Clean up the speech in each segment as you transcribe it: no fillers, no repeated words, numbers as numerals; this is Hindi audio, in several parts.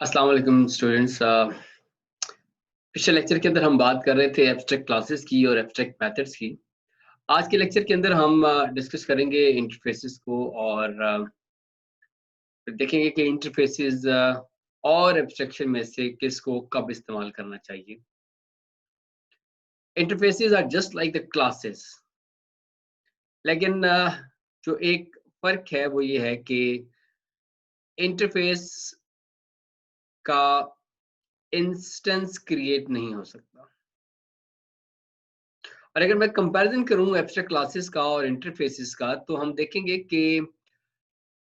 अस्सलाम वालेकुम स्टूडेंट्स। पिछले लेक्चर के अंदर हम बात कर रहे थे एब्स्ट्रैक्ट क्लासेस की और एब्स्ट्रैक्ट मेथड्स की। आज के लेक्चर के अंदर हम डिस्कस करेंगे इंटरफेसेस को और फिर देखेंगे कि इंटरफेसेस और एब्स्ट्रैक्शन में से किसको कब इस्तेमाल करना चाहिए। Interfaces are just like the classes, लेकिन जो एक फ़र्क है वो ये है कि इंटरफेस का इंस्टेंस क्रिएट नहीं हो सकता। और अगर मैं कंपैरिजन करूँ एब्स्ट्रैक्ट क्लासेस का और इंटरफेसेस का, तो हम देखेंगे कि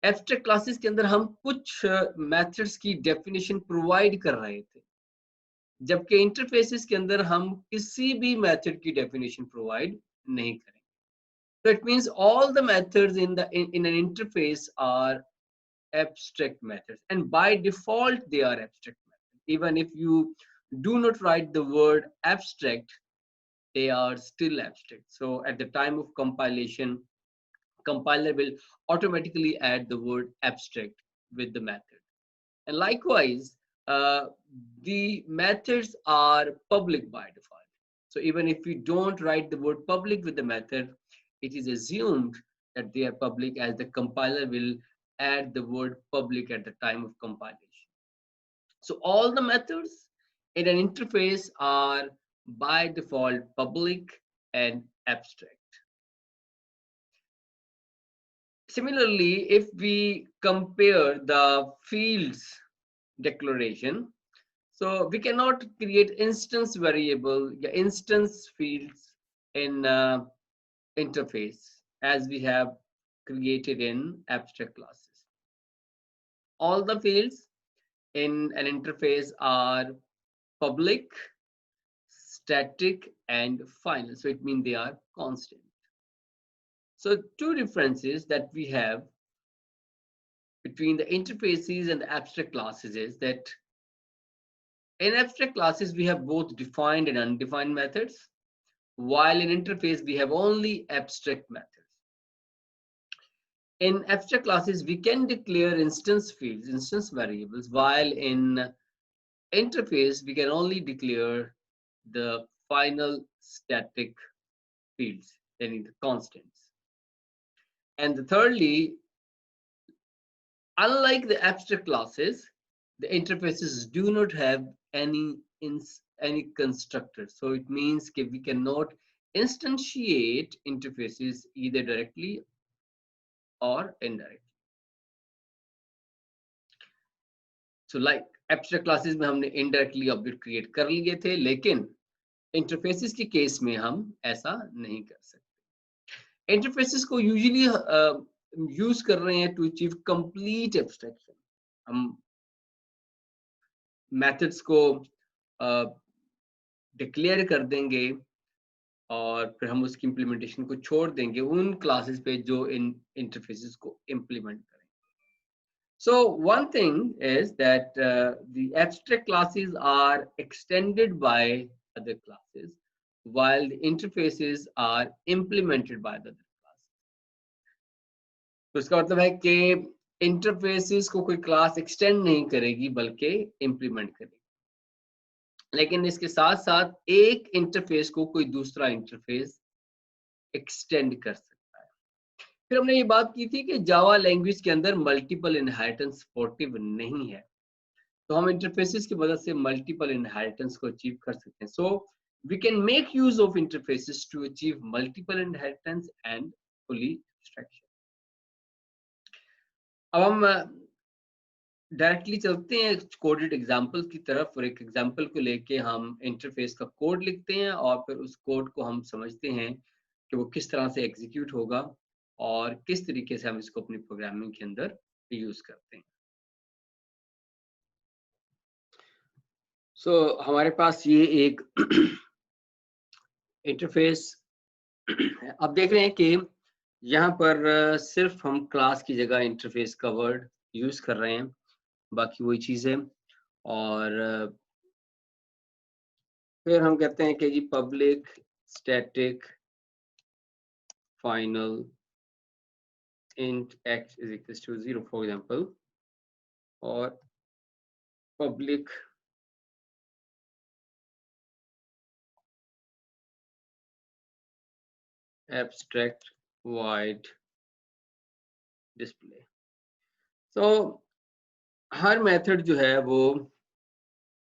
एब्स्ट्रैक्ट क्लासेस के अंदर हम कुछ मेथड्स की डेफिनेशन प्रोवाइड कर रहे थे, जबकि इंटरफेसेस के अंदर हम किसी भी मेथड की डेफिनेशन प्रोवाइड नहीं करेंगे। So it means all the methods in an interface are abstract methods, and by default they are abstract methods. Even if you do not write the word abstract, they are still abstract. So at the time of compilation, compiler will automatically add the word abstract with the method. And likewise, the methods are public by default. So even if you don't write the word public with the method, it is assumed that they are public, as the compiler will add the word public at the time of compilation. So all the methods in an interface are by default public and abstract. Similarly, if we compare the fields declaration, so we cannot create instance variable, instance fields in interface as we have created in abstract classes. All the fields in an interface are public, static, and final. So it means they are constant. So two differences that we have between the interfaces and the abstract classes is that in abstract classes we have both defined and undefined methods, while in interface we have only abstract methods. In abstract classes we can declare instance fields, instance variables, while in interface we can only declare the final static fields, meaning the constants. And thirdly, unlike the abstract classes, the interfaces do not have any constructor. So it means that we cannot instantiate interfaces either directly or indirectly. So like abstract classes में हमने indirectly object create कर लिए थे, लेकिन interfaces के केस में हम ऐसा नहीं कर सकते. Interfaces को usually use कर रहे हैं to achieve complete abstraction. हम methods को डिक्लेयर कर देंगे और फिर हम उसकी इम्प्लीमेंटेशन को छोड़ देंगे उन क्लासेस पे जो इन इंटरफेसेस को इम्प्लीमेंट करें. So one thing is that the abstract classes are extended by other classes, while the interfaces are implemented by the other classes. तो इसका मतलब है कि इंटरफेसेस को कोई क्लास एक्सटेंड नहीं करेगी बल्कि इम्प्लीमेंट करेगी. लेकिन इसके साथ साथ एक इंटरफेस को कोई दूसरा इंटरफेस एक्सटेंड कर सकता है. फिर हमने ये बात की थी कि जावा लैंग्वेज के अंदर मल्टीपल इनहेरिटेंस सपोर्टिव नहीं है, तो हम इंटरफेसेस की मदद से मल्टीपल इनहेरिटेंस को अचीव कर सकते हैं. So we can make use of interfaces to achieve multiple inheritance and fully abstraction. अब हम डायरेक्टली चलते हैं कोडेड एग्जाम्पल की तरफ, और एक एग्जाम्पल को लेके हम इंटरफेस का कोड लिखते हैं और फिर उस कोड को हम समझते हैं कि वो किस तरह से एग्जीक्यूट होगा और किस तरीके से हम इसको अपनी प्रोग्रामिंग के अंदर यूज करते हैं. सो हमारे पास ये एक इंटरफेस अब देख रहे हैं कि यहाँ पर सिर्फ हम क्लास की जगह इंटरफेस का वर्ड यूज कर रहे हैं, बाकी वही चीज है. और फिर हम कहते हैं कि जी public, static, final, int x is equals to 0 for example, और public abstract void display। तो हर मेथड जो है वो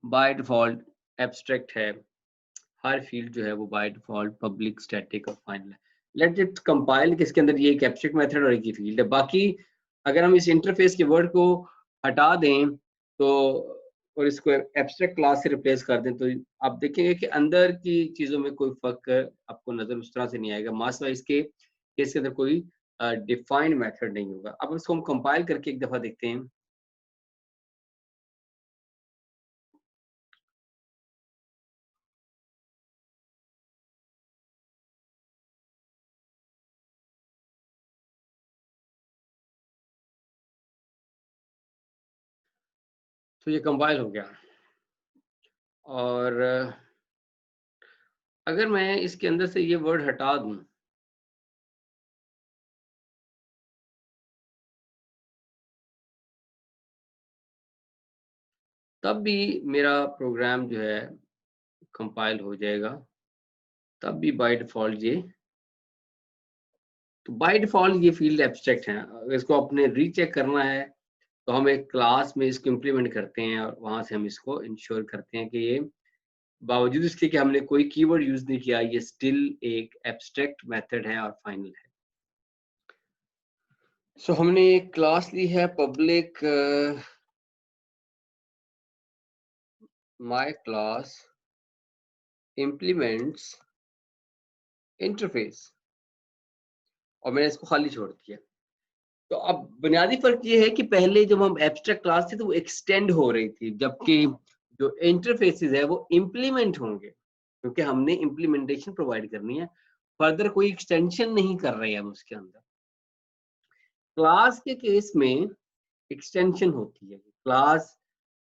बाय डिफॉल्ट एब्स्ट्रैक्ट है, हर फील्ड जो है वो बाय डिफॉल्ट पब्लिक स्टैटिक और फाइनल है। लेट इट कंपाइल कि इसके अंदर ये एक एब्स्ट्रैक्ट मेथड और एक ही फील्ड है। बाकी अगर हम इस इंटरफेस के वर्ड को हटा दें तो और इसको एब्स्ट्रैक्ट क्लास से रिप्लेस कर दें तो आप देखेंगे कि अंदर की चीज़ों में कोई फ़र्क आपको नज़र उस तरह से नहीं आएगा। मास्क इसके इसके अंदर कोई डिफाइंड मेथड नहीं होगा। अब इसको हम कंपाइल करके एक दफ़ा देखते हैं। तो ये कंपाइल हो गया और अगर मैं इसके अंदर से ये वर्ड हटा दूं तब भी मेरा प्रोग्राम जो है कंपाइल हो जाएगा, तब भी बाय डिफॉल्ट ये तो बाय डिफॉल्ट ये फील्ड एब्स्ट्रैक्ट है। अगर इसको अपने रीचेक करना है तो हम एक क्लास में इसको इम्प्लीमेंट करते हैं और वहां से हम इसको इंश्योर करते हैं कि ये बावजूद इसके कि हमने कोई कीवर्ड यूज नहीं किया, ये स्टिल एक एब्स्ट्रैक्ट मेथड है और फाइनल है। सो हमने एक क्लास ली है public my class implements interface और मैंने इसको खाली छोड़ दिया। तो अब बुनियादी फर्क ये है कि पहले जब हम एब्स्ट्रैक्ट क्लास थी तो वो एक्सटेंड हो रही थी, जबकि जो इंटरफेसेस है वो इम्प्लीमेंट होंगे क्योंकि हमने इम्प्लीमेंटेशन प्रोवाइड करनी है। फर्दर कोई एक्सटेंशन नहीं कर रहे हैं हम उसके अंदर। क्लास के केस में एक्सटेंशन होती है। क्लास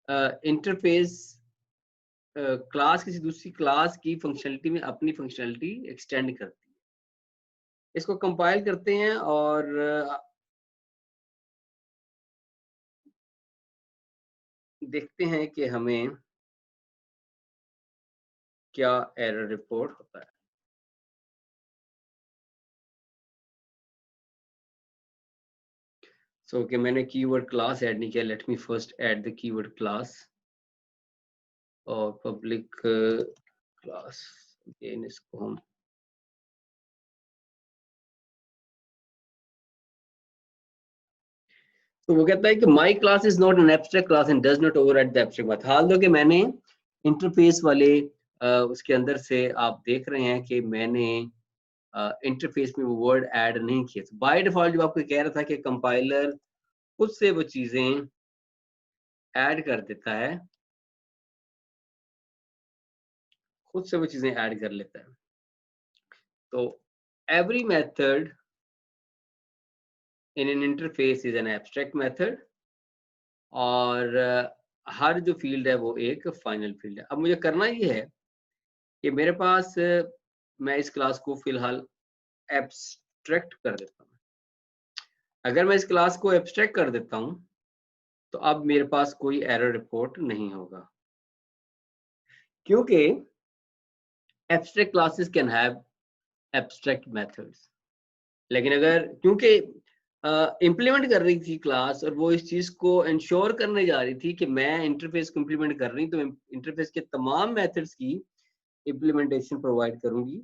इंटरफेस क्लास किसी दूसरी क्लास की फंक्शनलिटी में अपनी फंक्शनलिटी एक्सटेंड करती है। इसको कंपाइल करते हैं और देखते हैं कि हमें क्या एरर रिपोर्ट होता है। सो कि मैंने कीवर्ड क्लास ऐड नहीं किया। Let me first add the keyword class और पब्लिक क्लास अगेन इसको हम तो वो कहता है कि my class is not an abstract class and does not override the abstract method. हाल दो कि मैंने इंटरफेस वाले उसके अंदर से आप देख रहे हैं कि मैंने इंटरफेस में वो वर्ड ऐड नहीं किए। तो बाय डिफॉल्ट जो आपको कह रहा था कि कंपाइलर खुद से वो चीजें ऐड कर देता है, खुद से वो चीजें ऐड कर लेता है। तो every method in an interface is an abstract method और हर जो फील्ड है वो एक फाइनल फील्ड है। अब मुझे करना ये है कि मेरे पास मैं इस क्लास को फिलहाल एब्स्ट्रैक्ट कर देता हूँ। अगर मैं इस क्लास को एब्स्ट्रैक्ट कर देता हूँ तो अब मेरे पास कोई एरर रिपोर्ट नहीं होगा क्योंकि abstract classes can have abstract methods. लेकिन अगर क्योंकि इम्प्लीमेंट कर रही थी क्लास और वो इस चीज को इंश्योर करने जा रही थी कि मैं इंटरफेस को इम्प्लीमेंट कर रही तो इंटरफेस के तमाम मेथड्स की इम्प्लीमेंटेशन प्रोवाइड करूंगी,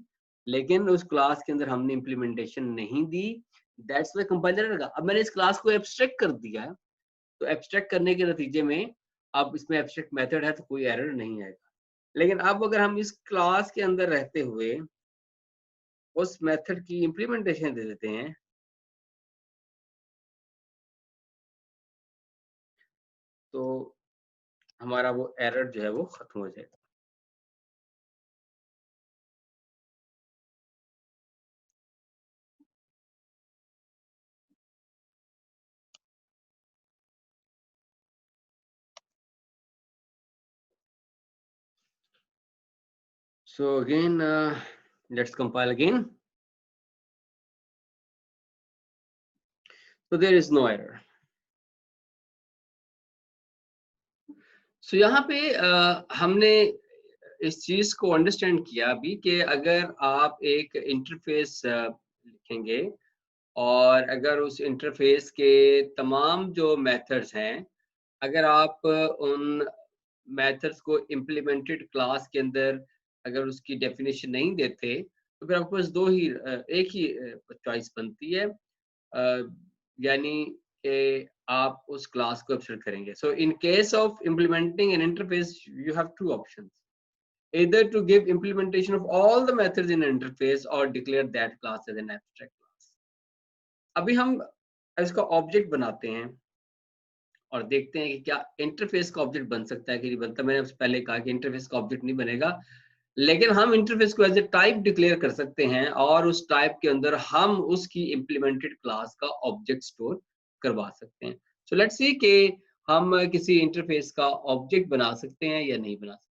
लेकिन उस क्लास के अंदर हमने इम्प्लीमेंटेशन नहीं दी। दैट्स व्हाई कंपाइलर लगा। अब मैंने इस क्लास को एब्स्ट्रैक्ट कर दिया है तो एब्स्ट्रैक्ट करने के नतीजे में अब इसमें एब्स्ट्रैक्ट मेथड है तो कोई एरर नहीं आएगा। लेकिन अब अगर हम इस क्लास के अंदर रहते हुए उस मेथड की इम्प्लीमेंटेशन दे देते हैं तो हमारा वो एरर जो है वो खत्म हो जाएगा। So again, let's compile again. So there is no error. सो यहाँ पे हमने इस चीज को अंडरस्टैंड किया अभी कि अगर आप एक इंटरफेस लिखेंगे और अगर उस इंटरफेस के तमाम जो मेथड्स हैं, अगर आप उन मेथड्स को इम्प्लीमेंटेड क्लास के अंदर अगर उसकी डेफिनेशन नहीं देते, तो फिर आपके पास एक ही चॉइस बनती है, यानी कि आप उस क्लास को एब्स्ट्रैक्ट करेंगे। So in case of implementing an interface, you have two options, either to give implementation of all the methods in an interface or declare that class as an abstract class. अभी हम इसका ऑब्जेक्ट बनाते हैं और देखते हैं कि क्या इंटरफेस का ऑब्जेक्ट बन सकता है कि नहीं बनता। मैंने पहले कहा कि इंटरफेस का ऑब्जेक्ट नहीं बनेगा, लेकिन हम इंटरफेस को एज ए टाइप डिक्लेयर कर सकते हैं और उस टाइप के अंदर हम उसकी इम्प्लीमेंटेड क्लास का ऑब्जेक्ट स्टोर करवा सकते हैं। सो लेट्स सी कि हम किसी इंटरफेस का ऑब्जेक्ट बना सकते हैं या नहीं बना सकते।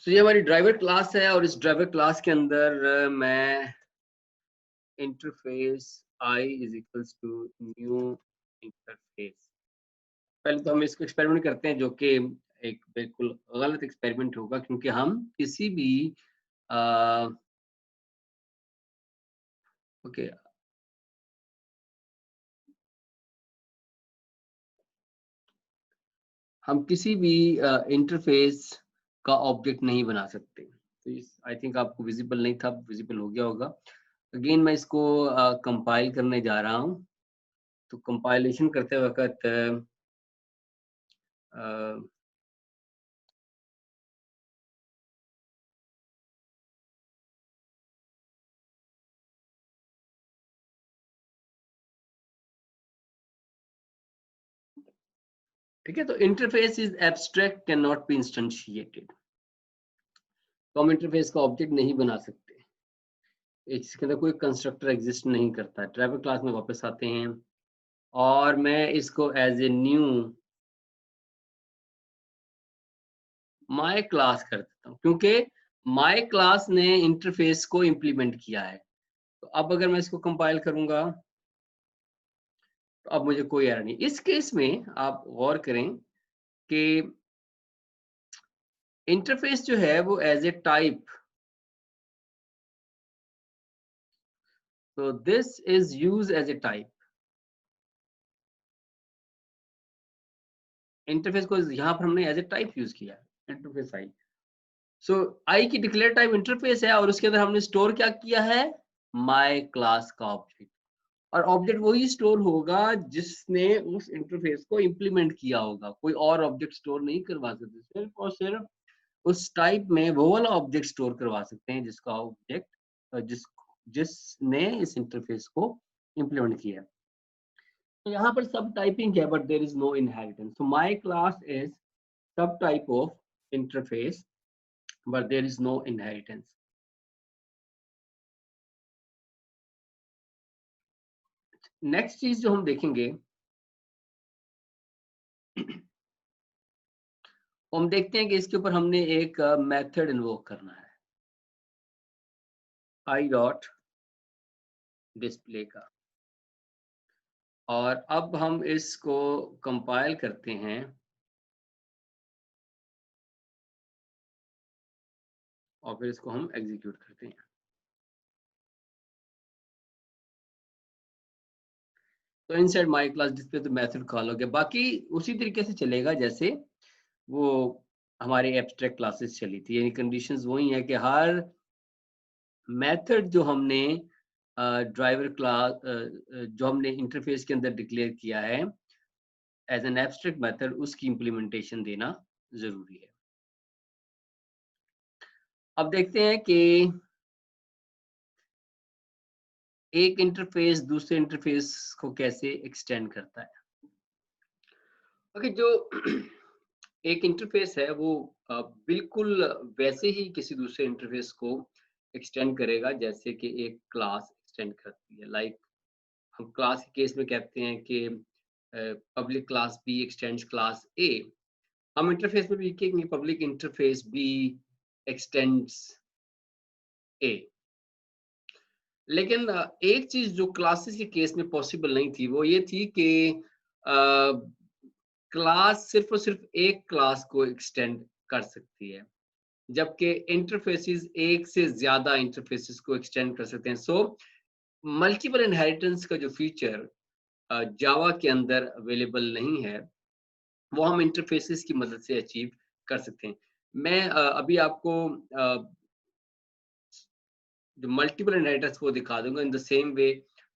तो ये हमारी ड्राइवर क्लास है और इस ड्राइवर क्लास के अंदर मैं interface I is equals to new interface. पहले तो हम इसको एक्सपेरिमेंट करते हैं, जो कि एक बिल्कुल गलत एक्सपेरिमेंट होगा, क्योंकि हम किसी भी ओके हम किसी भी इंटरफेस का ऑब्जेक्ट नहीं बना सकते। तो इस आई थिंक आपको विजिबल नहीं था, विजिबल हो गया होगा। अगेन मैं इसको कंपाइल करने जा रहा हूँ। तो कंपाइलेशन करते वक्त ठीक है, तो interface is abstract can not be instantiated. तो हम इंटरफेस का ऑब्जेक्ट नहीं बना सकते, इसके अंदर कोई कंस्ट्रक्टर एग्जिस्ट नहीं करता। ड्राइवर क्लास में वापस आते हैं और मैं इसको as a new my class कर देता हूँ, क्योंकि माय क्लास ने इंटरफेस को इम्प्लीमेंट किया है। तो अब अगर मैं इसको कंपाइल करूंगा तो अब मुझे कोई एरर नहीं। इस केस में आप गौर करें कि इंटरफेस जो है वो एज ए टाइप, तो this is use as a type. Interface को यहाँ पर हमने एज ए टाइप यूज किया है, इंटरफेस आई। सो आई की डिक्लेयर टाइप इंटरफेस है और उसके अंदर हमने स्टोर क्या किया है, माय क्लास का ऑब्जेक्ट। और ऑब्जेक्ट वही स्टोर होगा जिसने उस इंटरफेस को इम्प्लीमेंट किया होगा, कोई और ऑब्जेक्ट स्टोर नहीं करवा सकते। सिर्फ और सिर्फ उस टाइप में वो वाला ऑब्जेक्ट स्टोर करवा सकते हैं जिसका ऑब्जेक्ट जिसने इस इंटरफेस को इम्प्लीमेंट किया। तो यहाँ पर सब टाइपिंग है, but there is no inheritance. So my class is subtype of interface, but there is no inheritance. Next चीज जो हम देखेंगे, हम देखते हैं कि इसके ऊपर हमने एक मेथड इन्वोक करना है, आई डॉट डिस्प्ले का। और अब हम इसको कंपाइल करते हैं और फिर इसको हम एग्जीक्यूट करते हैं। तो इनसाइड माय क्लास डिस्प्ले तो मेथड कॉल हो गया, बाकी उसी तरीके से चलेगा जैसे वो हमारे एब्स्ट्रैक्ट क्लासेस चली थी, यानी कंडीशंस वही है कि हर मेथड जो हमने ड्राइवर क्लास जो हमने इंटरफेस के अंदर डिक्लेयर किया है एज एन एब्स्ट्रैक्ट मेथड, उसकी इंप्लीमेंटेशन देना जरूरी है। अब देखते हैं कि एक इंटरफेस दूसरे इंटरफेस को कैसे एक्सटेंड करता है। ओके, जो एक इंटरफेस है वो बिल्कुल वैसे ही किसी दूसरे इंटरफेस को एक्सटेंड करेगा जैसे कि एक क्लास एक्सटेंड करती है। लाइक हम क्लास के केस में कहते हैं कि public class B extends class A. हम इंटरफेस में भी लिखेंगे public interface B extends A. लेकिन एक चीज जो क्लासेस के केस में पॉसिबल नहीं थी वो ये थी कि क्लास सिर्फ और सिर्फ एक क्लास को एक्सटेंड कर सकती है, जबकि इंटरफेसेस एक से ज्यादा इंटरफेसेस को एक्सटेंड कर सकते हैं। सो मल्टीपल इनहेरिटेंस का जो फीचर जावा के अंदर अवेलेबल नहीं है, वो हम इंटरफेसेस की मदद से अचीव कर सकते हैं। मैं अभी आपको जो मल्टीपल इनहेरिटेंस को दिखा दूंगा इन द सेम वे।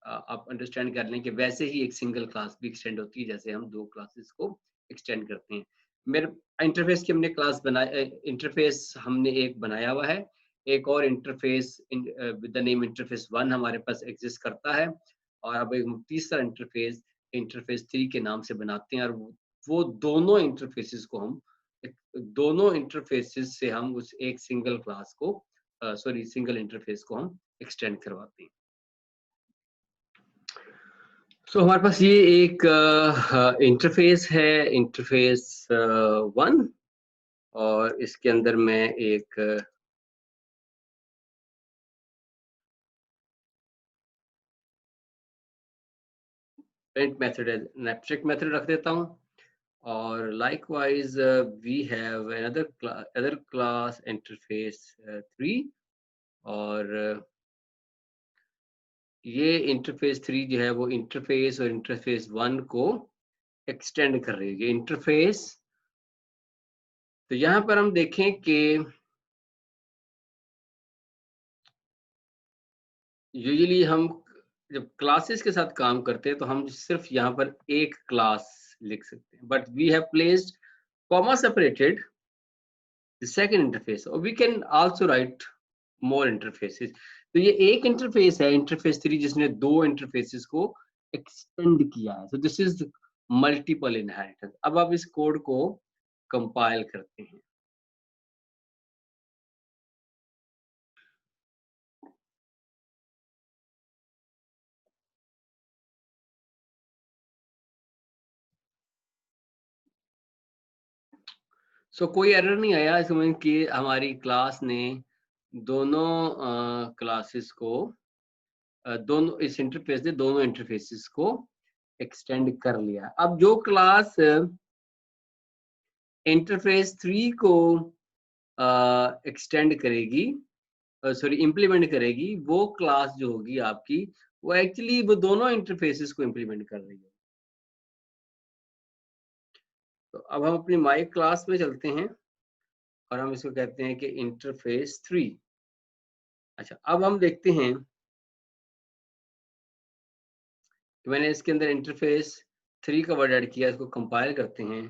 आप अंडरस्टैंड कर लें कि वैसे ही एक सिंगल क्लास भी एक्सटेंड होती है जैसे हम दो क्लासेस को एक्सटेंड करते हैं। मेरे इंटरफेस की हमने क्लास बनाया, इंटरफेस हमने एक बनाया हुआ है, एक और interface with the name interface 1 हमारे पास एग्जिस्ट करता है, और अब एक हम तीसरा इंटरफेस इंटरफेस 3 के नाम से बनाते हैं, और वो दोनों इंटरफेसेस को हम दोनों इंटरफेसेस से हम उस एक सिंगल क्लास को सॉरी सिंगल इंटरफेस को हम एक्सटेंड करवाते हैं। सो हमारे पास ये एक इंटरफेस है, इंटरफेस 1, और इसके अंदर मैं एक print method an abstract method रख देता हूँ, और likewise we have other class interface 3, और ये इंटरफेस 3 जो है वो इंटरफेस और इंटरफेस 1 को एक्सटेंड कर रही है। इंटरफेस, तो यहाँ पर हम देखें कि यूजुअली हम जब क्लासेस के साथ काम करते हैं तो हम सिर्फ यहाँ पर एक क्लास लिख सकते हैं, but we have placed comma separated the second interface, और we can also write more interfaces. तो ये एक इंटरफेस है, इंटरफेस 3, जिसने दो इंटरफेसेस को एक्सटेंड किया है। So this is multiple inheritance. अब आप इस कोड को कंपाइल करते हैं। सो कोई एरर नहीं आया, इसमें कि हमारी क्लास ने दोनों क्लासेस को दोनों इस इंटरफेस ने दोनों इंटरफेसेस को एक्सटेंड कर लिया। अब जो क्लास इंटरफेस 3 को एक्सटेंड करेगी, सॉरी इम्प्लीमेंट करेगी, वो क्लास जो होगी आपकी, वो एक्चुअली वो दोनों इंटरफेसेस को इम्प्लीमेंट कर रही है। तो अब हम अपनी माई क्लास में चलते हैं, और हम इसको कहते हैं कि इंटरफेस 3। अच्छा, अब हम देखते हैं कि मैंने इसके अंदर इंटरफेस 3 का वर्ड ऐड किया। इसको कंपाइल करते हैं।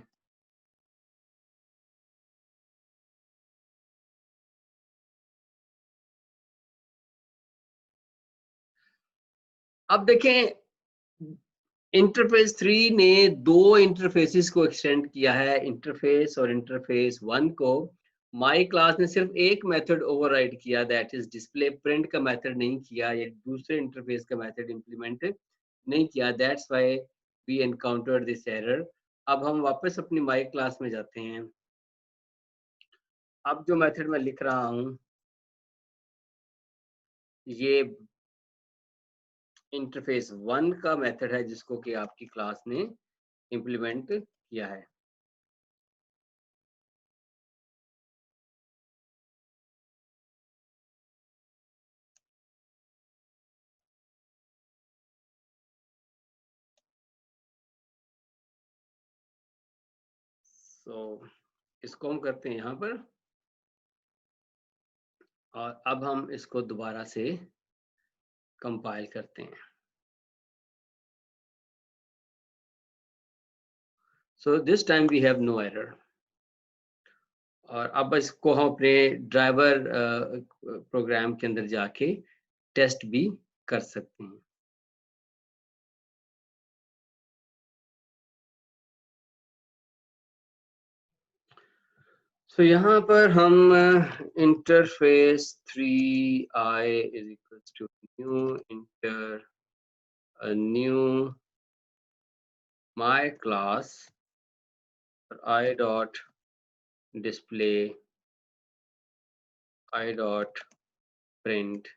अब देखें, इंटरफेस 3 ने दो इंटरफेसेस को एक्सटेंड किया है, इंटरफेस और इंटरफेस 1 को। माई क्लास ने सिर्फ एक मेथड ओवरराइड किया, दैट इज डिस्प्ले। प्रिंट का मेथड नहीं किया, या दूसरे इंटरफेस का मेथड इंप्लीमेंट नहीं किया। That's why we encountered this error. अब हम वापस अपनी माई क्लास में जाते हैं। अब जो मेथड मैं लिख रहा हूँ, ये इंटरफेस 1 का मेथड है, जिसको कि आपकी क्लास ने इम्प्लीमेंट किया है। तो इसको हम करते हैं यहाँ पर, और अब हम इसको दोबारा से कंपाइल करते हैं। So this time we have no error, और अब इसको हम अपने ड्राइवर प्रोग्राम के अंदर जाके टेस्ट भी कर सकते हैं। सो यहाँ पर हम interface 3i is equal to new inter new my class i dot display i dot print,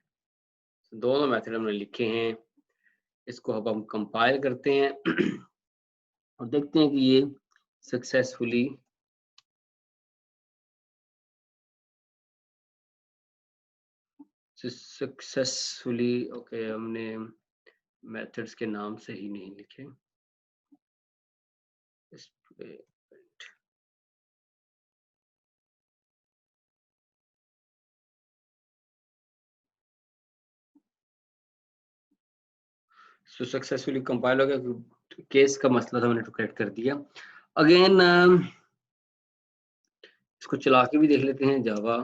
दोनों मेथड हमने लिखे हैं। इसको अब हम कंपाइल करते हैं और देखते हैं कि ये सक्सेसफुली ओके, हमने मेथड्स के नाम सही नहीं लिखे। सक्सेसफुली कंपाइल हो गया, केस का मसला था, मैंने तो करेक्ट कर दिया। अगेन इसको चला के भी देख लेते हैं, जावा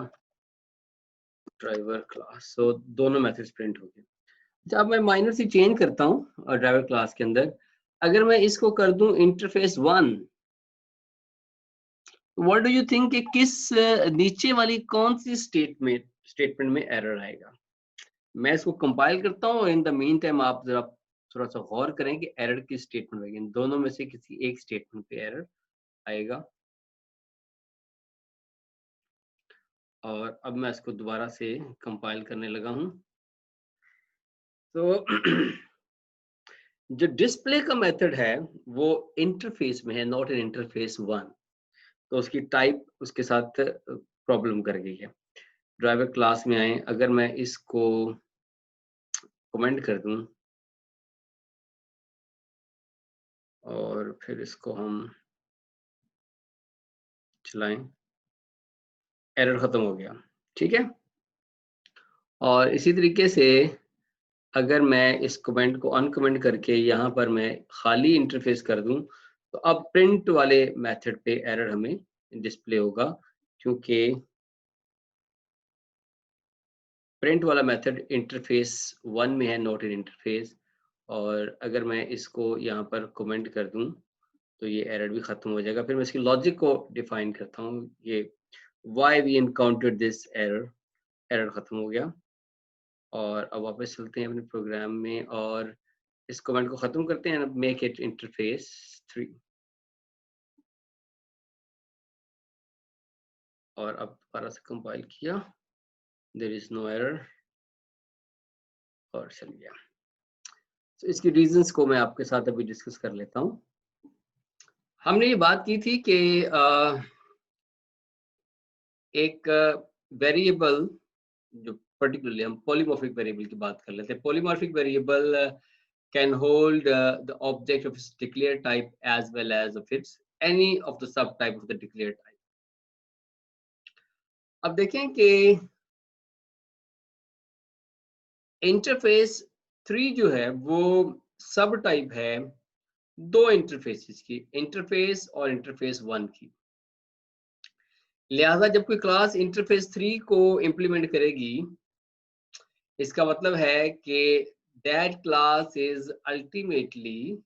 ड्राइवर क्लास। सो दोनों मेथड्स प्रिंट हो गए। जब मैं माइनर सी चेंज करता हूँ ड्राइवर क्लास के अंदर, अगर मैं इसको कर दूं interface 1, what do you think कि किस नीचे वाली कौन सी स्टेटमेंट में एरर आएगा? मैं इसको कंपाइल करता हूँ, इन द मीन टाइम आप जरा थोड़ा सा गौर करें कि एरर किस स्टेटमेंट में, इन दोनों में से किसी एक स्टेटमेंट पे एरर आएगा। और अब मैं इसको दोबारा से कंपाइल करने लगा हूँ। तो जो डिस्प्ले का मेथड है वो इंटरफेस में है, नॉट इन इंटरफेस 1, तो उसकी टाइप उसके साथ प्रॉब्लम कर गई है। ड्राइवर क्लास में आए, अगर मैं इसको कमेंट कर दूं और फिर इसको हम चलाएं, एरर खत्म हो गया, ठीक है। और इसी तरीके से अगर मैं इस कमेंट को अनकमेंट करके यहाँ पर मैं खाली इंटरफेस कर दूं, तो अब प्रिंट वाले मेथड पे एरर हमें डिस्प्ले होगा, क्योंकि प्रिंट वाला मेथड इंटरफेस 1 में है, नॉट इन इंटरफेस। और अगर मैं इसको यहाँ पर कमेंट कर दूं तो ये एरर भी खत्म हो जाएगा। फिर मैं इसकी लॉजिक को डिफाइन करता हूँ, ये why we encountered this error, error खत्म हो गया। और अब वापस चलते हैं अपने प्रोग्राम में और इस कमेंट को खत्म करते हैं, मेक इट इंटरफेस 3। और अब दोबारा से कंपाइल किया, देयर इज नो एरर और चल गया। तो इसकी रीजंस को मैं आपके साथ अभी डिस्कस कर लेता हूँ। हमने ये बात की थी कि एक वेरिएबल, जो पर्टिकुलरली हम पॉलीमॉर्फिक वेरिएबल की बात कर लेते हैं। Polymorphic variable can hold the object of its declared type as well as of its any of the subtype of the declared type. अब देखें कि इंटरफेस 3 जो है वो सब टाइप है दो इंटरफेसेस की, इंटरफेस और इंटरफेस 1 की। लिहाजा जब कोई क्लास इंटरफेस 3 को इंप्लीमेंट करेगी, इसका मतलब है कि that class is ultimately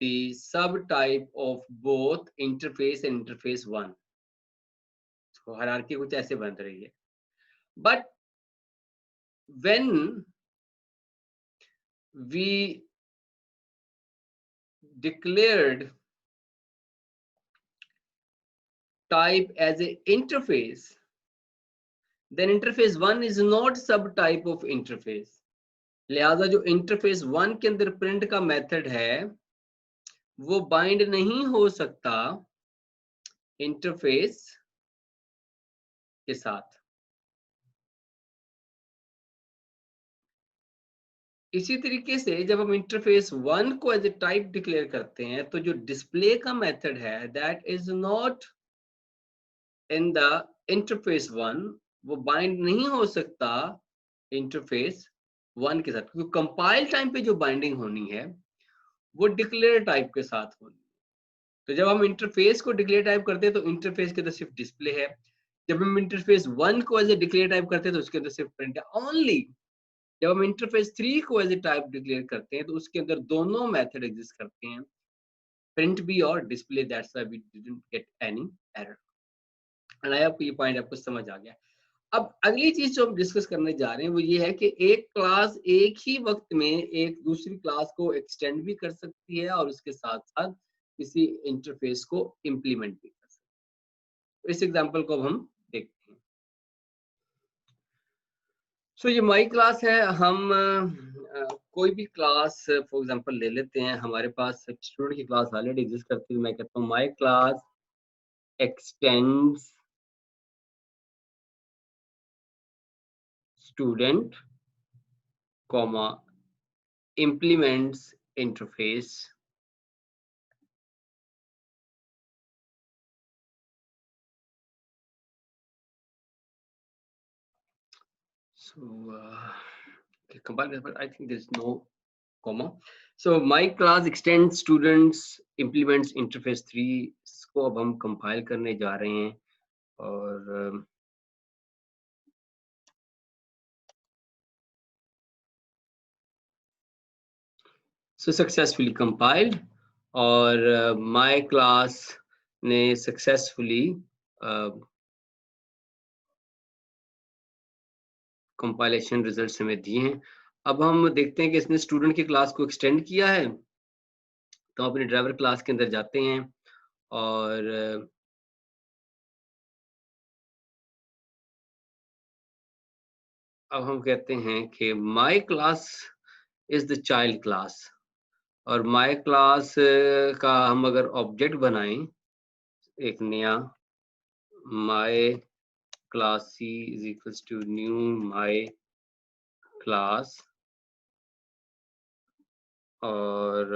the subtype of both interface and interface 1. तो हायरार्की कुछ ऐसे बन रही है। But when we declared type as a interface, then interface 1 is not subtype of interface. लिहाजा जो इंटरफेस 1 के अंदर प्रिंट का मेथड है वो बाइंड नहीं हो सकता इंटरफेस के साथ। इसी तरीके से जब हम इंटरफेस 1 को एज ए टाइप डिक्लेयर करते हैं, तो जो डिस्प्ले का मेथड है that is not in the interface 1, वो बाइंड नहीं हो सकता इंटरफेस 1 के साथ, क्योंकि कंपाइल टाइम पे जो बाइंडिंग होनी है वो डिक्लेयर टाइप के साथ होनी है। तो जब हम इंटरफेस को डिक्लेयर टाइप करते हैं तो इंटरफेस के अंदर सिर्फ डिस्प्ले है। जब हम इंटरफेस 1 को एज ए डिक्लेयर टाइप करते हैं तो उसके अंदर सिर्फ प्रिंट है ओनली। जब हम इंटरफेस 3 को एज ए टाइप डिक्लेयर करते हैं तो उसके अंदर दोनों मेथड एग्जिस्ट करते हैं, प्रिंट भी और display. That's why we didn't get any error. And I hope ये पॉइंट आपको समझ आ गया। अब अगली चीज जो हम डिस्कस करने जा रहे हैं वो ये है कि एक क्लास एक ही वक्त में एक दूसरी क्लास को एक्सटेंड भी कर सकती है और उसके साथ साथ किसी इंटरफेस को इम्प्लीमेंट भी कर सकती है। तो इस एग्जांपल को अब हम देखते हैं। सो ये माई क्लास है। हम कोई भी क्लास फॉर एग्जांपल ले लेते हैं, हमारे पास स्टूडेंट की क्लास ऑलरेडी एग्जिस्ट करती है, मैं कहता हूँ my class x tends student comma implements interface so compile, but I think there's no comma. So my class extends students implements interface 3 इसको अब हम compile करने जा रहे हैं और so successfully compiled और my class ने successfully compilation results हमें दिए हैं। अब हम देखते हैं कि इसने स्टूडेंट की क्लास को एक्सटेंड किया है, तो अपने ड्राइवर क्लास के अंदर जाते हैं और अब हम कहते हैं कि my class is the child class और माय क्लास का हम अगर ऑब्जेक्ट बनाएं एक नया my class C is equals to new my class और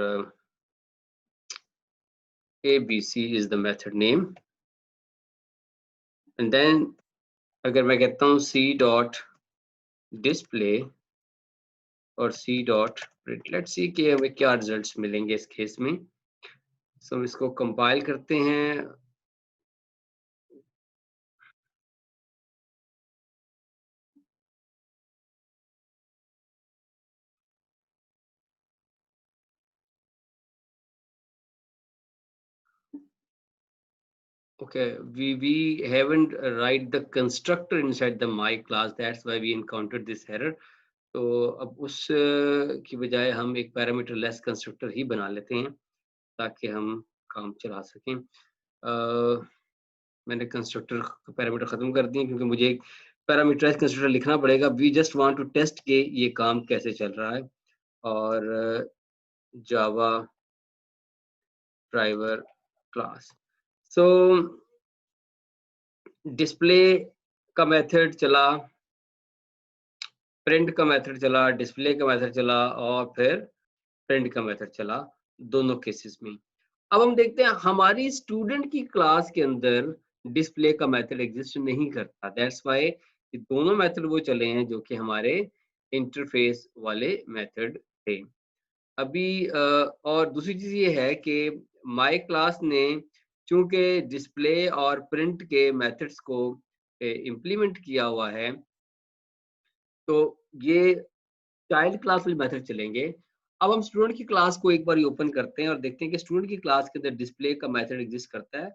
ABC is the method name and then अगर मैं कहता हूँ C डॉट डिस्प्ले और C dot print, let's see कि हमें क्या रिजल्ट्स मिलेंगे इस केस में। सो इसको कंपाइल करते हैं। Okay, we haven't write the constructor inside the my class. That's why we encountered this error. तो अब उस की बजाय हम एक पैरामीटर लेस कंस्ट्रक्टर ही बना लेते हैं ताकि हम काम चला सकें। मैंने कंस्ट्रक्टर पैरामीटर खत्म कर दिए क्योंकि मुझे एक पैरामीटराइज कंस्ट्रक्टर लिखना पड़ेगा। We just want to test के ये काम कैसे चल रहा है और Java driver class. So display का मेथड चला, प्रिंट का मेथड चला, डिस्प्ले का मेथड चला और फिर प्रिंट का मेथड चला, दोनों केसेस में। अब हम देखते हैं हमारी स्टूडेंट की क्लास के अंदर डिस्प्ले का मेथड एग्जिस्ट नहीं करता। दैट्स व्हाई ये दोनों मेथड वो चले हैं जो कि हमारे इंटरफेस वाले मेथड थे। अभी और दूसरी चीज ये है कि माय क्लास ने चूंकि डिस्प्ले और प्रिंट के मेथड्स को इम्प्लीमेंट किया हुआ है, तो ये चाइल्ड क्लास वाले मेथड चलेंगे। अब हम स्टूडेंट की क्लास को एक बार ओपन करते हैं और देखते हैं कि स्टूडेंट की क्लास के अंदर डिस्प्ले का मेथड एग्जिस्ट करता है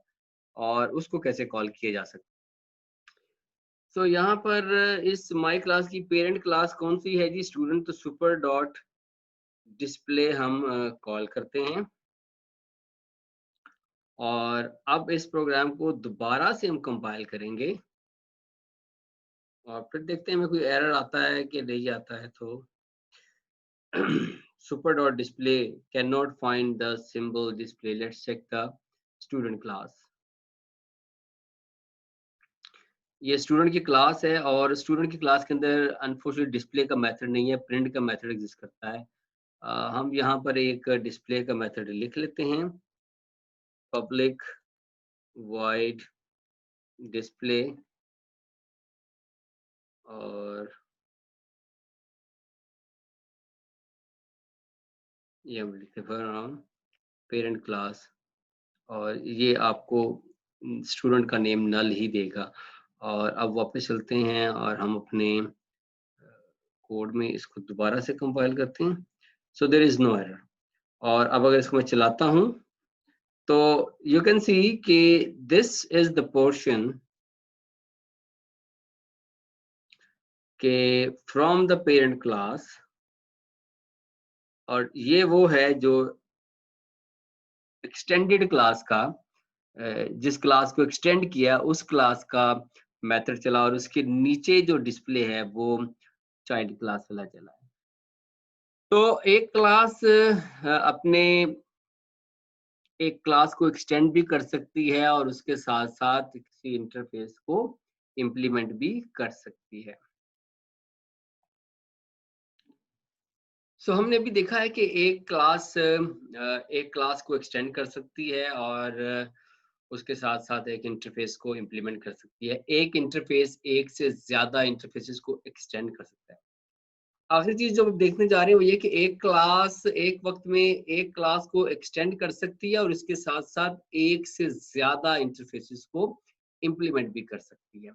और उसको कैसे कॉल किया जा सकता है। तो यहाँ पर इस माय क्लास की पेरेंट क्लास कौन सी है जी? स्टूडेंट। तो सुपर डॉट डिस्प्ले हम कॉल करते हैं और अब इस प्रोग्राम को दोबारा से हम कंपाइल करेंगे और फिर देखते हैं हमें कोई एरर आता है कि नहीं आता है। तो super dot display cannot find the symbol display. Let's check the student class. ये स्टूडेंट की क्लास है और स्टूडेंट की क्लास के अंदर अनफॉर्चुनेटली डिस्प्ले का मेथड नहीं है, प्रिंट का मेथड एग्जिस्ट करता है। हम यहाँ पर एक डिस्प्ले का मेथड लिख लेते हैं, पब्लिक void डिस्प्ले और ये हम लिखते हैं पेरेंट क्लास और ये आपको स्टूडेंट का नेम नल ही देगा। और अब वापस चलते हैं और हम अपने कोड में इसको दोबारा से कंपाइल करते हैं। So there is no error. और अब अगर इसको मैं चलाता हूं तो यू कैन सी कि दिस इज द पोर्शन के फ्रॉम द पेरेंट क्लास और ये वो है जो एक्सटेंडेड क्लास का जिस क्लास को एक्सटेंड किया उस क्लास का मेथड चला और उसके नीचे जो डिस्प्ले है वो चाइल्ड क्लास वाला चला है। तो एक क्लास अपने एक क्लास को एक्सटेंड भी कर सकती है और उसके साथ-साथ किसी इंटरफ़ेस को इम्प्लीमेंट भी कर सकती है। हमने अभी देखा है कि एक क्लास को एक्सटेंड कर सकती है और उसके साथ-साथ एक इंटरफ़ेस को इम्प्लीमेंट कर सकती है। एक इंटरफ़ेस एक से ज़्यादा इंटरफ़ेसेस को एक्सटेंड कर सकता है। आखिरी चीज़ जो देखने जा रहे हैं वो ये कि एक क्लास एक वक़्त में एक क्लास को एक्सटेंड कर सकती है और इसके साथ-साथ एक से ज़्यादा इंटरफ़ेसेस को इम्प्लीमेंट भी कर सकती है।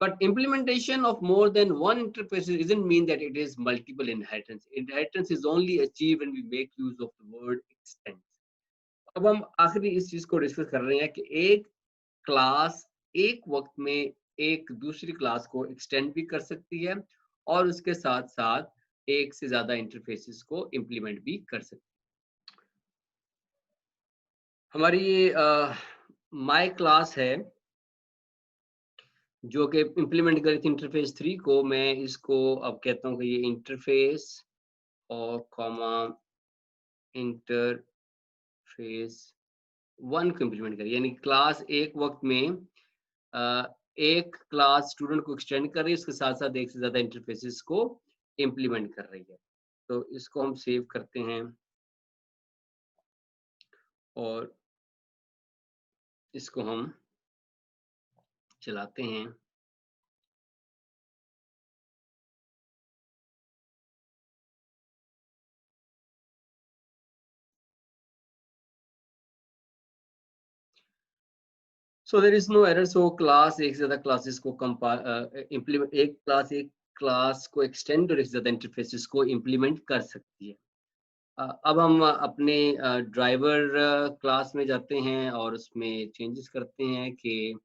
But implementation of more than one interface doesn't mean that it is multiple inheritance. Inheritance is only achieved when we make use of the word extend. अब हम आखिरी इस चीज़ को डिस्कस कर रहे हैं कि एक क्लास एक वक़्त में एक दूसरी क्लास को एक्सटेंड भी कर सकती है और उसके साथ-साथ एक से ज़्यादा इंटरफेसेस को इम्प्लीमेंट भी कर सकती है। हमारी ये माय क्लास है जो कि इम्प्लीमेंट करी थी इंटरफेस 3 को, मैं इसको अब कहता हूँ कि ये इंटरफेस और कॉमा इंटरफेस 1 को इम्प्लीमेंट करी, यानी क्लास एक वक़्त में अ, एक क्लास स्टूडेंट को एक्सटेंड कर रही है, उसके साथ-साथ एक से ज़्यादा इंटरफेसेस को इम्प्लीमेंट कर रही है। तो इसको हम सेव करते हैं और इसको हम चलाते हैं। So there is no error, so class एक से ज़्यादा क्लासेस को इम्प्लीमेंट एक क्लास को एक्सटेंड और एक से ज़्यादा इंटरफेसेस को इम्प्लीमेंट कर सकती है। अब हम अपने ड्राइवर क्लास में जाते हैं और उसमें चेंजेस करते हैं कि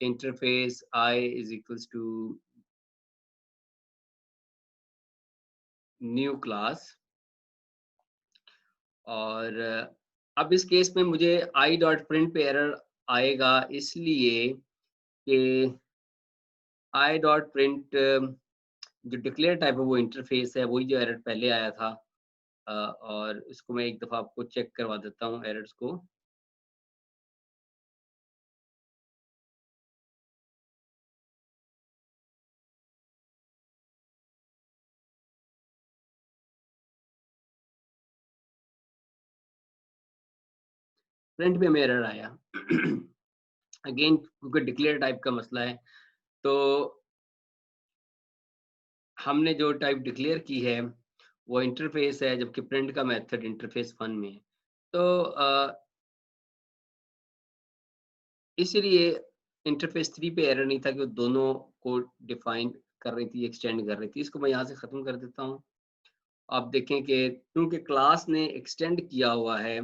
interface I is equals to new class और अब इस केस में मुझे आई डॉट प्रिंट पे एरर आएगा इसलिए कि आई डॉट प्रिंट जो डिक्लेयर टाइप है वो इंटरफेस है, वही जो एरर पहले आया था। और इसको मैं एक दफ़ा आपको चेक करवा देता हूँ एरर्स को। प्रिंट में हमें एरर आया। अगेन क्योंकि डिक्लेयर टाइप का मसला है, तो हमने जो टाइप डिक्लेयर की है वो इंटरफेस है, जबकि प्रिंट का मेथड इंटरफेस 1 में है। तो इसीलिए इंटरफेस 3 पे एरर नहीं था कि वो दोनों को डिफाइन कर रही थी, एक्सटेंड कर रही थी। इसको मैं यहाँ से ख़त्म कर देता हूँ। आप देखें कि क्योंकि क्लास ने एक्सटेंड किया हुआ है